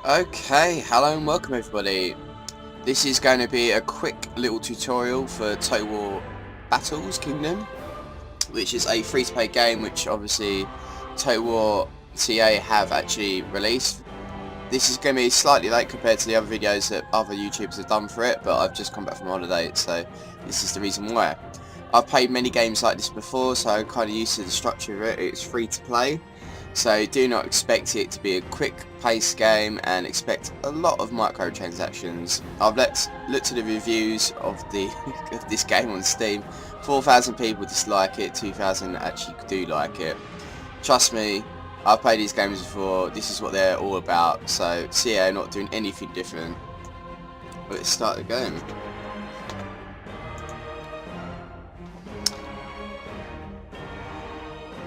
Okay, hello and welcome everybody. This is going to be a quick little tutorial for Total War Battles Kingdom, which is a free-to-play game which obviously Total War TA have actually released. This is going to be slightly late compared to the other videos that other YouTubers have done for it, but I've just come back from holiday, so this is the reason why. I've played many games like this before, so I'm kind of used to the structure of it. It's free to play. So do not expect it to be a quick paced game and expect a lot of microtransactions. I've looked at the reviews of of this game on Steam. 4,000 people dislike it, 2,000 actually do like it. Trust me, I've played these games before, this is what they're all about, so CA are not doing anything different. Let's start the game.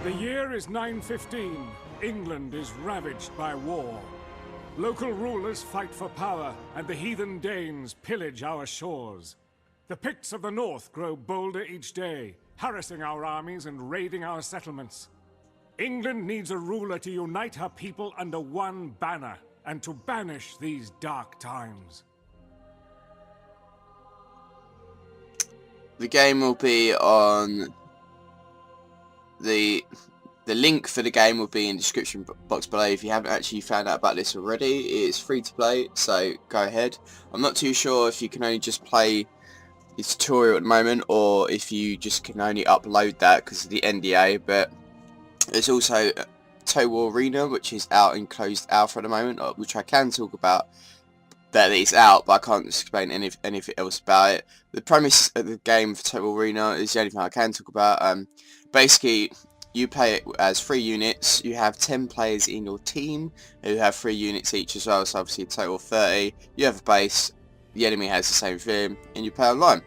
The year is 915. England is ravaged by war. Local rulers fight for power, and the heathen Danes pillage our shores. The Picts of the north grow bolder each day, harassing our armies and raiding our settlements. England needs a ruler to unite her people under one banner, and to banish these dark times. The game will be on the link for the game will be in the description box below. If you haven't actually found out about this already, it's free to play, so go ahead. I'm not too sure if you can only just play the tutorial at the moment or if you just can only upload that because of the NDA, but there's also Total War Arena, which is out in closed alpha at the moment, which I can talk about that it's out, but I can't explain anything else about it. The premise of the game for Total War Arena is the only thing I can talk about. Basically, you play it as 3 units. You have 10 players in your team who have 3 units each as well, so obviously a total of 30. You have a base, the enemy has the same thing, and you play online.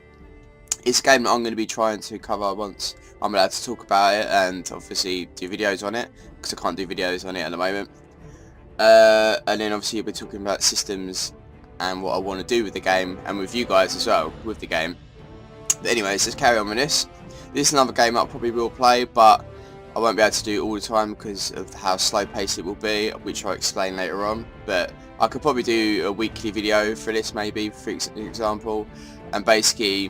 It's a game that I'm going to be trying to cover once I'm allowed to talk about it and obviously do videos on it, because I can't do videos on it at the moment. And then obviously you'll be talking about systems and what I want to do with the game, and with you guys as well, with the game. But anyways, let's carry on with this. This is another game I probably will play, but I won't be able to do it all the time because of how slow paced it will be, which I'll explain later on. But I could probably do a weekly video for this, maybe, for example, and basically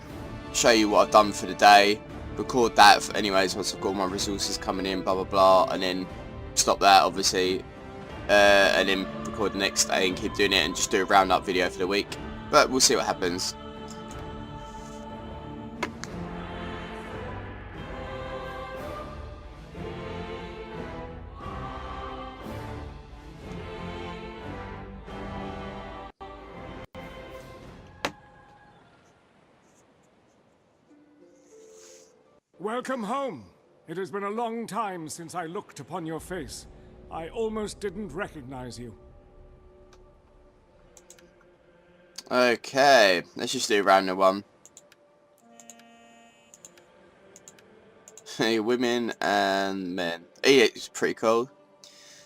show you what I've done for the day, record that anyways once I've got all my resources coming in, blah blah blah, and then stop that obviously, and then record the next day and keep doing it and just do a roundup video for the week. But we'll see what happens. Welcome home. It has been a long time since I looked upon your face. I almost didn't recognize you. Okay, let's just do a random one. Hey, women and men. Yeah, it's pretty cool.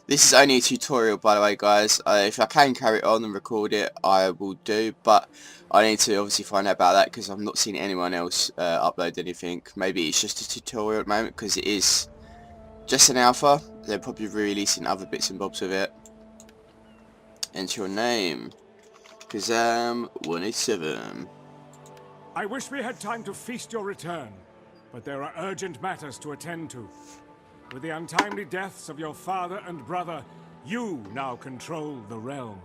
This is only a tutorial, by the way, guys. If I can carry it on and record it, I will do, but I need to obviously find out about that because I've not seen anyone else upload anything. Maybe it's just a tutorial at the moment because it is just an alpha. They're probably releasing other bits and bobs with it. Enter your name. Kazam187. I wish we had time to feast your return, but there are urgent matters to attend to. With the untimely deaths of your father and brother, you now control the realm.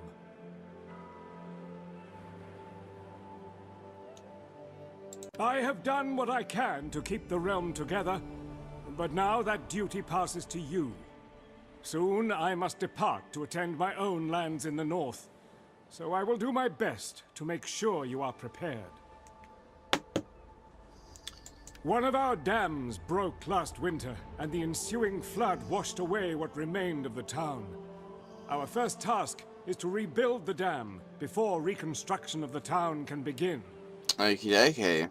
I have done what I can to keep the realm together, but now that duty passes to you. Soon I must depart to attend my own lands in the north, so I will do my best to make sure you are prepared. One of our dams broke last winter, and the ensuing flood washed away what remained of the town. Our first task is to rebuild the dam before reconstruction of the town can begin. Okay.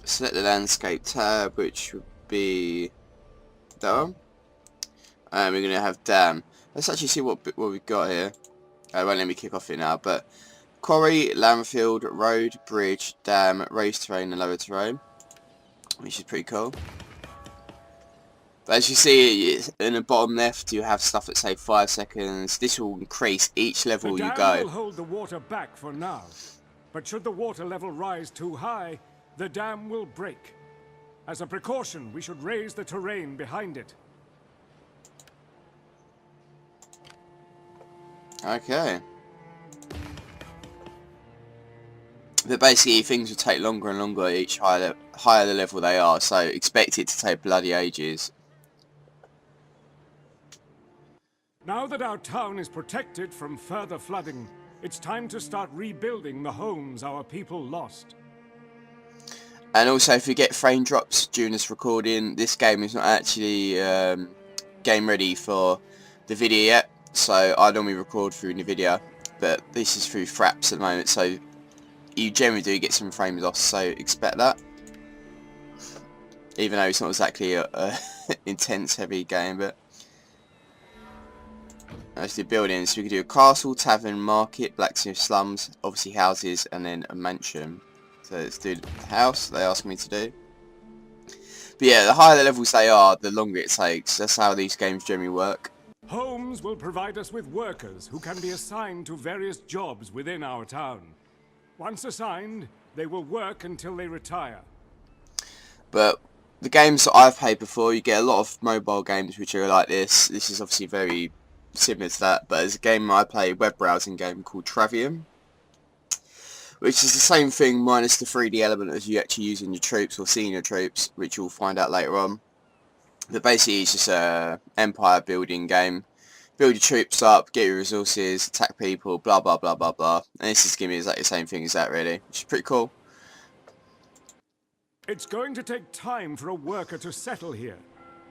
Select the landscape tab, which would be that one. And we're gonna have dam. Let's actually see what we've got here. It won't let me kick off it now, but quarry, landfill, road, bridge, dam, raised terrain and lower terrain, which is pretty cool. As you see in the bottom left, you have stuff that say 5 seconds. This will increase each level The you dam go. will hold the water back for now, but should the water level rise too high, the dam will break. As a precaution, we should raise the terrain behind it. Okay. But basically things will take longer and longer each higher the level they are, so expect it to take bloody ages. Now that our town is protected from further flooding, it's time to start rebuilding the homes our people lost. And also, if you get frame drops during this recording, this game is not actually game ready for the video yet. So I normally record through the video, but this is through fraps at the moment, so you generally do get some frames off, so expect that. Even though it's not exactly a intense heavy game, but let's do buildings. We could do a castle, tavern, market, blacksmith, slums, obviously houses, and then a mansion. So let's do the house they asked me to do. But yeah, the higher the levels they are, the longer it takes. That's how these games generally work. Homes will provide us with workers who can be assigned to various jobs within our town. Once assigned, they will work until they retire. But the games that I've played before, you get a lot of mobile games which are like this. This is obviously very similar to that, but there's a game I play, a web browsing game called Travium, which is the same thing minus the 3D element as you actually using your troops or seeing your troops, which you'll find out later on. But basically it's just a empire building game. Build your troops up, get your resources, attack people, blah blah blah blah blah. And this is giving me exactly the same thing as that really, which is pretty cool. It's going to take time for a worker to settle here.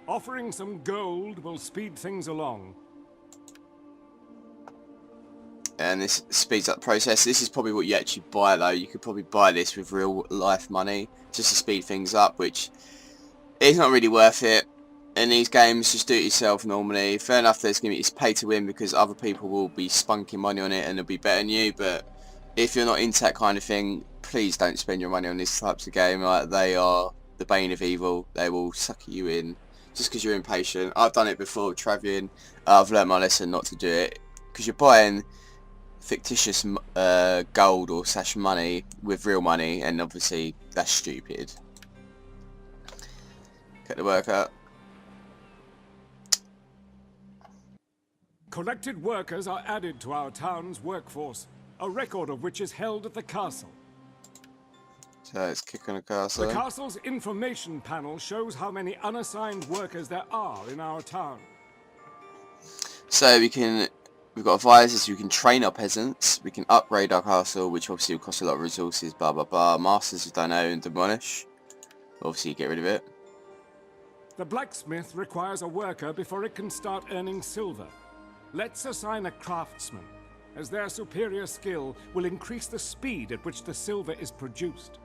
Offering some gold will speed things along. And this speeds up the process. This is probably what you actually buy though. You could probably buy this with real life money just to speed things up, which is not really worth it. In these games, just do it yourself normally. Fair enough, there's going to be it's pay to win because other people will be spunking money on it and they'll be better than you. But if you're not into that kind of thing, please don't spend your money on these types of game. Like, they are the bane of evil. They will suck you in just because you're impatient. I've done it before with Travian. I've learned my lesson not to do it because you're buying fictitious gold or / money with real money, and obviously that's stupid. Get the work up. Collected workers are added to our town's workforce, a record of which is held at the castle. So let's kick on the castle. The castle's information panel shows how many unassigned workers there are in our town. So we've got advisors, we can train our peasants, we can upgrade our castle, which obviously will cost a lot of resources, blah blah blah. Masters, we don't know, and demolish. Obviously get rid of it. The blacksmith requires a worker before it can start earning silver. Let's assign a craftsman, as their superior skill will increase the speed at which the silver is produced.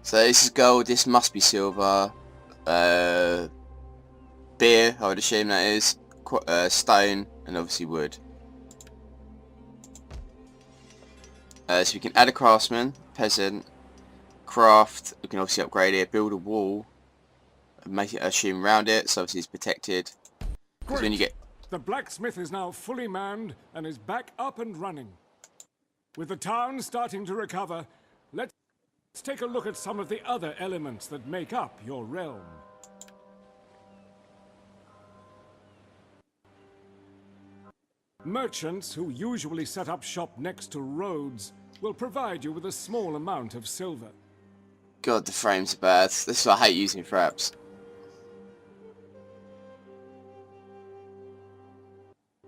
So this is gold, this must be silver. Beer, I would assume that is. Stone, and obviously wood. So we can add a craftsman, peasant, craft, we can obviously upgrade it, build a wall, and make it, assume, around it, so obviously it's protected. Because when you get... The blacksmith is now fully manned and is back up and running. With the town starting to recover, let's take a look at some of the other elements that make up your realm. Merchants who usually set up shop next to roads will provide you with a small amount of silver. God, the frames are bad. This is why I hate using fraps.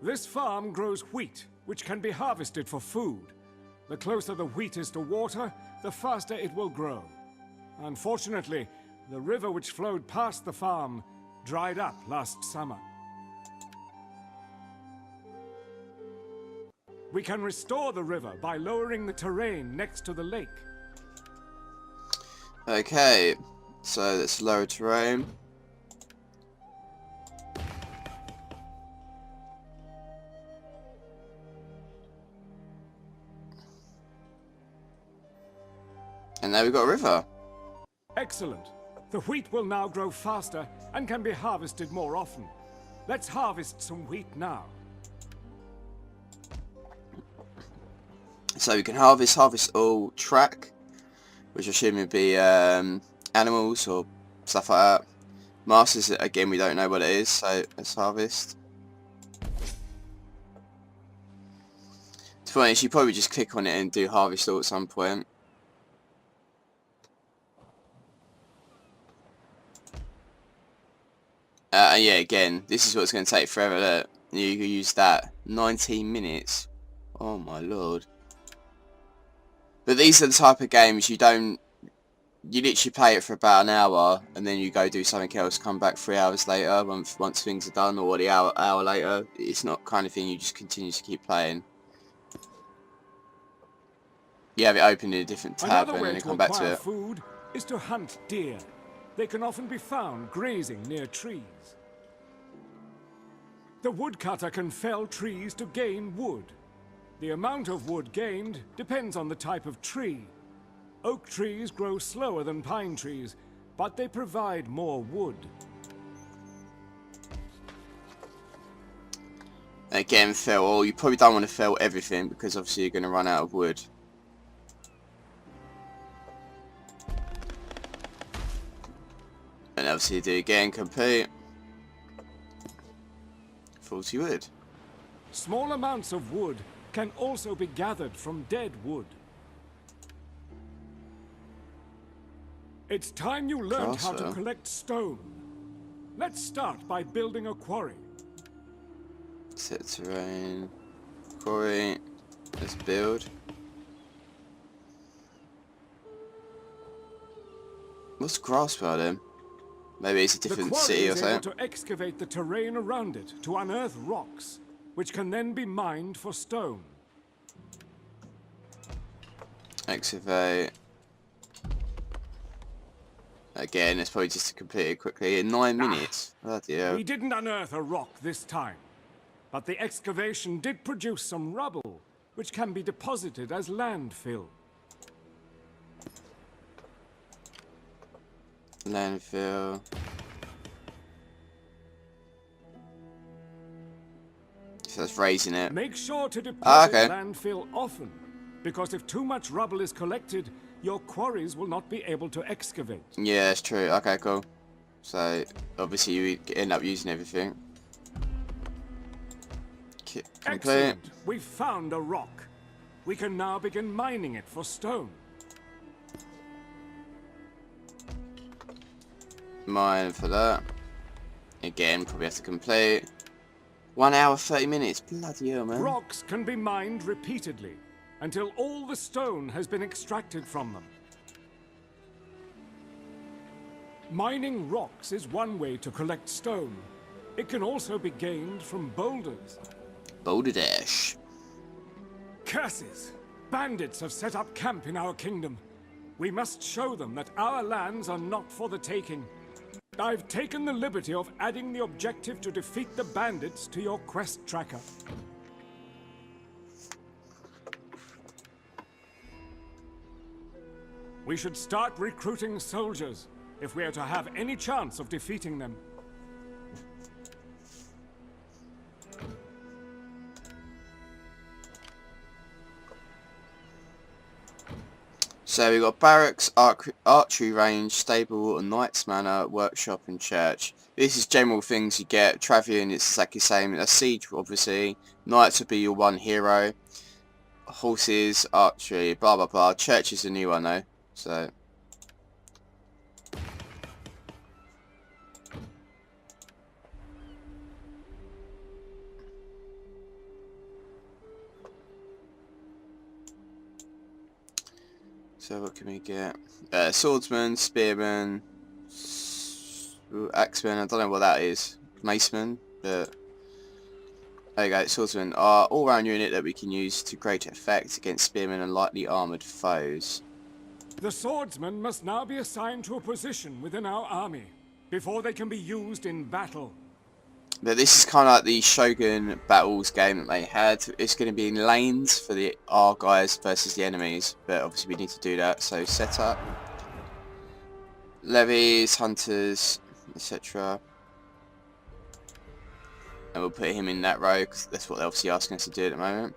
This farm grows wheat, which can be harvested for food. The closer the wheat is to water, the faster it will grow. Unfortunately, the river which flowed past the farm dried up last summer. We can restore the river by lowering the terrain next to the lake. Okay, so let's lower terrain. And now we've got a river. Excellent. The wheat will now grow faster and can be harvested more often. Let's harvest some wheat now. So we can harvest all track, which I assume would be animals or stuff like that. Masters, again, we don't know what it is, so let's harvest. To be honest, you probably just click on it and do harvest all at some point. Yeah, again, this is what's going to take forever. Look, you can use that 19 minutes. Oh my lord! But these are the type of games you literally play it for about an hour and then you go do something else. Come back 3 hours later once things are done, or the hour later. It's not kind of thing you just continue to keep playing. You have it open in a different tab and then you come back to it. Food is to hunt deer. They can often be found grazing near trees. The woodcutter can fell trees to gain wood. The amount of wood gained depends on the type of tree. Oak trees grow slower than pine trees, but they provide more wood. Again, fell, or you probably don't want to fell everything because obviously you're going to run out of wood. And obviously do again, complete. 40 wood. Small amounts of wood can also be gathered from dead wood. It's time you learned how to collect stone. Let's start by building a quarry. Set terrain. Quarry. Let's build. What's grass about him? Maybe it's a different city or something. The quarry is able to excavate the terrain around it to unearth rocks, which can then be mined for stone. Excavate. Again, it's probably just to complete it quickly in 9 minutes. Bloody hell. We didn't unearth a rock this time, but the excavation did produce some rubble, which can be deposited as landfill. Landfill. So that's raising it. Make sure to deposit okay. landfill often, because if too much rubble is collected, your quarries will not be able to excavate. Yeah, that's true. Okay, cool. So obviously you end up using everything. Complete. Excellent. We've found a rock. We can now begin mining it for stone. Mine for that. Again, probably have to complete. 1 hour 30 minutes. Bloody hell, man. Rocks can be mined repeatedly until all the stone has been extracted from them. Mining rocks is one way to collect stone. It can also be gained from boulders. Boulder Dash. Curses! Bandits have set up camp in our kingdom. We must show them that our lands are not for the taking. I've taken the liberty of adding the objective to defeat the bandits to your quest tracker. We should start recruiting soldiers if we are to have any chance of defeating them. So we've got barracks, archery range, stable, knight's manor, workshop and church. This is general things you get. Travelling, it's exactly the same. A siege, obviously. Knights would be your one hero. Horses, archery, blah blah blah. Church is a new one though. So what can we get? Swordsman, spearman, axeman. I don't know what that is. Maceman, but there you go. Swordsman are all-round unit that we can use to great effect against spearmen and lightly armoured foes. The swordsmen must now be assigned to a position within our army before they can be used in battle. But this is kind of like the Shogun Battles game that they had. It's going to be in lanes for our guys versus the enemies, but obviously we need to do that. So set up. levies, hunters, etc. And we'll put him in that row because that's what they're obviously asking us to do at the moment.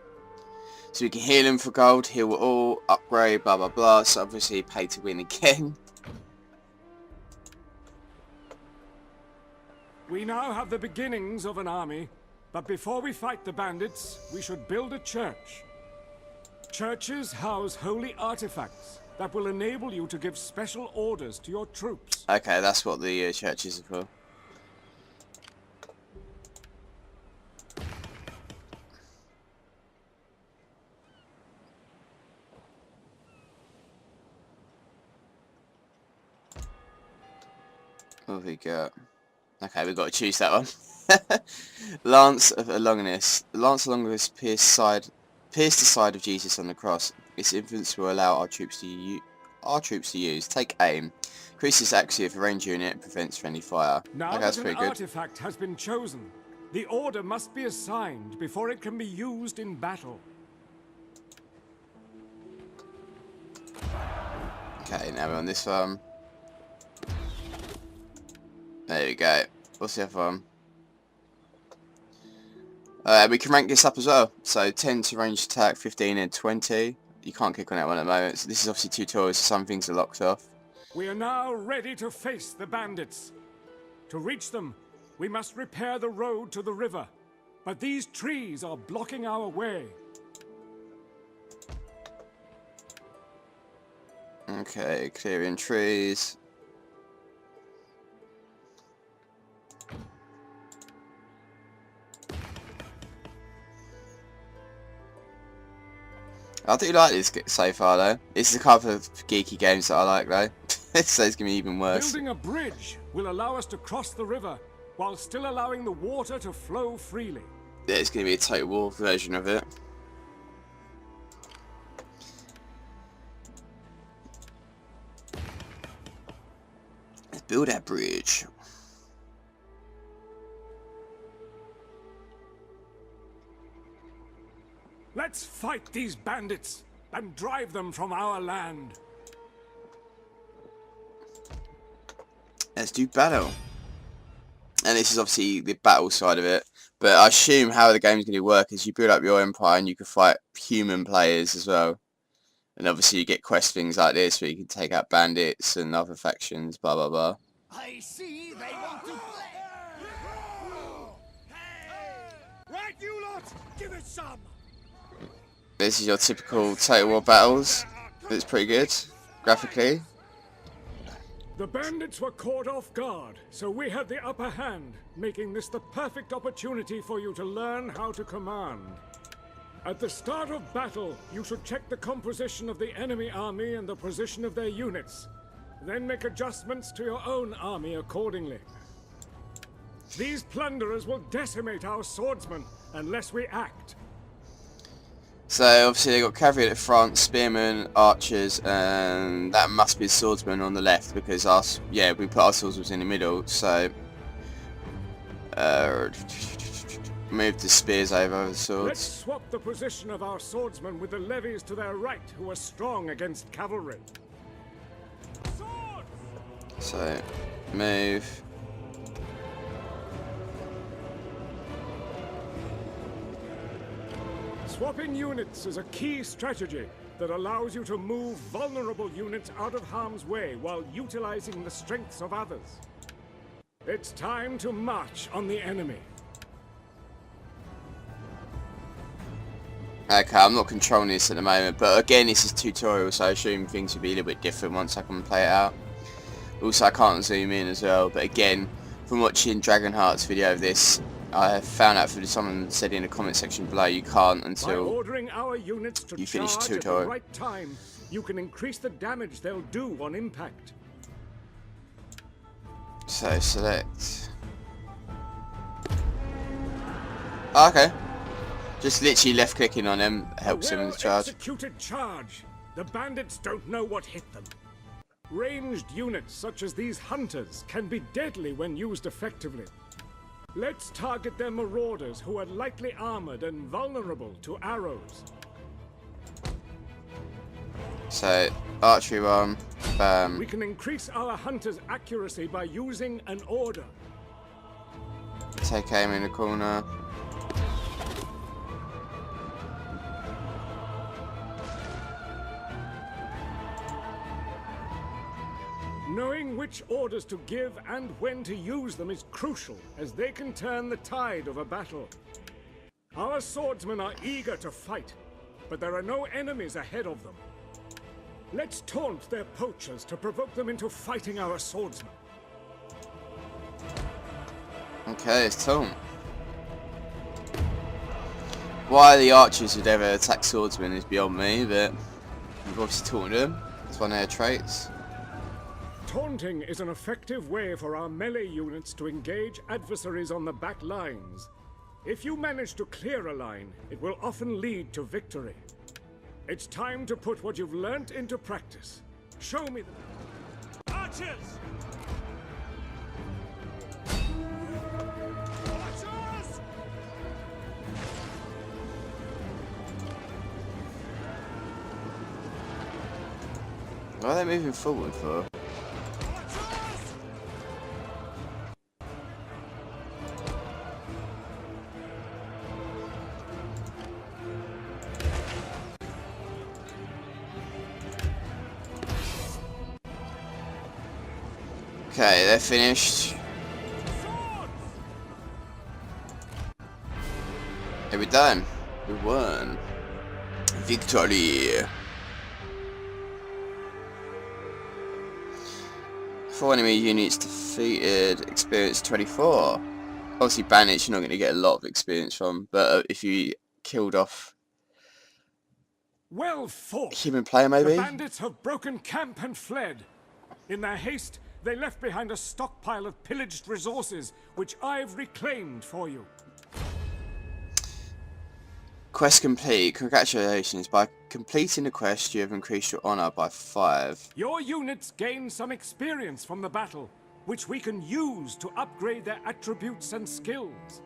So we can heal him for gold, heal all, upgrade, blah blah blah. So obviously pay to win again. We now have the beginnings of an army, but before we fight the bandits, we should build a church. Churches house holy artifacts that will enable you to give special orders to your troops. Okay, that's what the churches are for. What have we got? Okay, we've got to choose that one. Lance of Longinus. Lance of Longinus pierced the side of Jesus on the cross. Its influence will allow our troops to use. Take aim. Increases accuracy of a range unit and prevents friendly fire. Now okay, that an artifact has been chosen, the order must be assigned before it can be used in battle. Okay, now we're on this one. There we go. What's the other one? We can rank this up as well. So 10 to range attack, 15 and 20. You can't click on that one at the moment. So this is obviously tutorials, so some things are locked off. We are now ready to face the bandits. To reach them, we must repair the road to the river. But these trees are blocking our way. Okay, clearing trees. I do like this so far though. This is a couple of geeky games that I like though. So it's going to be even worse. Building a bridge will allow us to cross the river while still allowing the water to flow freely. Yeah, it's going to be a Total War version of it. Let's build that bridge. Let's fight these bandits and drive them from our land. Let's do battle. And this is obviously the battle side of it. But I assume how the game's going to work is you build up your empire and you can fight human players as well. And obviously you get quest things like this where you can take out bandits and other factions, blah blah blah. I see they want to play. Right, you lot, give it some. This is your typical Total War battles. It's pretty good, graphically. The bandits were caught off guard, so we had the upper hand, making this the perfect opportunity for you to learn how to command. At the start of battle, you should check the composition of the enemy army and the position of their units. Then make adjustments to your own army accordingly. These plunderers will decimate our swordsmen unless we act. So obviously they got cavalry at the front, spearmen, archers, and that must be swordsmen on the left because we put our swordsmen in the middle. So move the spears over the swords. Let's swap the position of our swordsmen with the levies to their right, who are strong against cavalry. Swords! So move. Swapping units is a key strategy that allows you to move vulnerable units out of harm's way while utilizing the strengths of others. It's time to march on the enemy. Okay, I'm not controlling this at the moment, but again this is tutorial, so I assume things will be a little bit different once I can play it out. Also I can't zoom in as well, but again, from watching Dragonheart's video of this, I have found out, someone said in the comment section below, you can't until By ordering our units to you finish the charge at tutorial. the right time, you can increase the damage they'll do on impact. So select. Okay. Just literally left clicking on them helps them in the charge. Executed charge. The bandits don't know what hit them. Ranged units such as these hunters can be deadly when used effectively. Let's target their marauders who are lightly armored and vulnerable to arrows. So, archery one, bam. We can increase our hunter's accuracy by using an order. Take aim in the corner. Knowing which orders to give and when to use them is crucial, as they can turn the tide of a battle. Our swordsmen are eager to fight, but there are no enemies ahead of them. Let's taunt their poachers to provoke them into fighting our swordsmen. Okay, it's taunt. Why the archers would ever attack swordsmen is beyond me, but we've obviously taunted them. It's one of their traits. Taunting is an effective way for our melee units to engage adversaries on the back lines. If you manage to clear a line, it will often lead to victory. It's time to put what you've learnt into practice. Show me the... Archers! Archers! What are they moving forward for? Okay, they're finished. Hey, we're done. We won. Victory. 4 enemy units defeated. Experience 24. Obviously, Bandits you're not going to get a lot of experience from, but if you killed off well fought. Human player, maybe. The bandits have broken camp and fled. In their haste, they left behind a stockpile of pillaged resources, which I've reclaimed for you. Quest complete. Congratulations. By completing the quest, you have increased your honor by 5. Your units gain some experience from the battle, which we can use to upgrade their attributes and skills.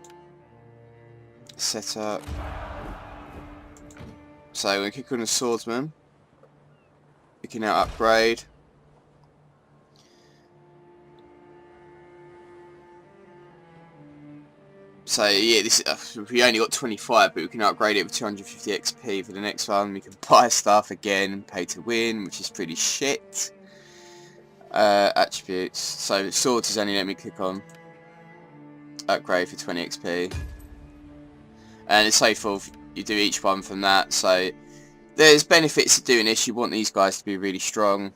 Set up. So we're going to click on the swordsman. We can now upgrade. So yeah, this we only got 25, but we can upgrade it with 250 XP for the next one. We can buy stuff again, pay to win, which is pretty shit. Attributes. So swords is only let me click on upgrade for 20 XP, and so forth. You do each one from that. So there's benefits to doing this. You want these guys to be really strong.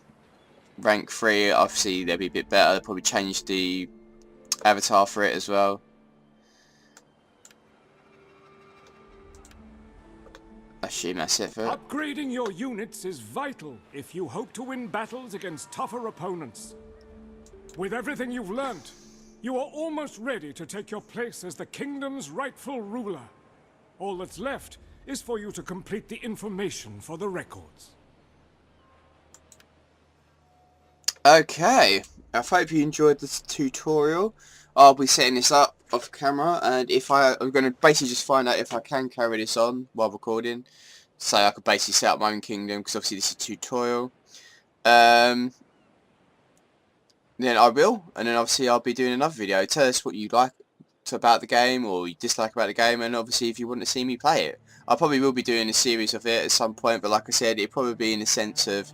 Rank 3, obviously they'll be a bit better. They'll probably change the avatar for it as well. I assume that's it for it. Upgrading your units is vital if you hope to win battles against tougher opponents. With everything you've learnt, you are almost ready to take your place as the kingdom's rightful ruler. All that's left is for you to complete the information for the records. Okay, I hope you enjoyed this tutorial. I'll be setting this up off camera, and I'm going to basically just find out if I can carry this on while recording, so I could basically set up my own kingdom, because obviously this is a tutorial. Then I will, and then obviously I'll be doing another video. Tell us what you like about the game or you dislike about the game, and obviously if you want to see me play it. I probably will be doing a series of it at some point, but like I said, it'll probably be in the sense of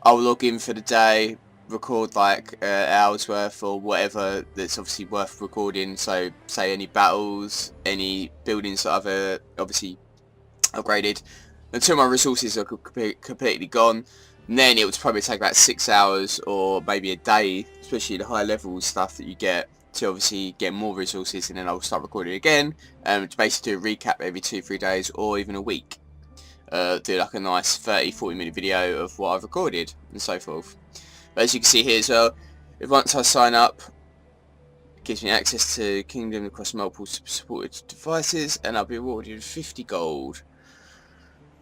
I'll log in for the day, record like hours worth or whatever that's obviously worth recording. So say any battles, any buildings that I've obviously upgraded, until my resources are completely gone. And then it would probably take about 6 hours or maybe a day, especially the high level stuff that you get, to obviously get more resources, and then I'll start recording again, to basically do a recap every 2-3 days or even a week. Do like a nice 30-40 minute video of what I've recorded and so forth. But as you can see here as well, if once I sign up, it gives me access to Kingdom across multiple supported devices, and I'll be awarded 50 gold.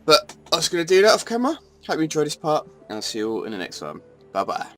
But I was going to do that off camera. Hope you enjoyed this part, and I'll see you all in the next one. Bye bye.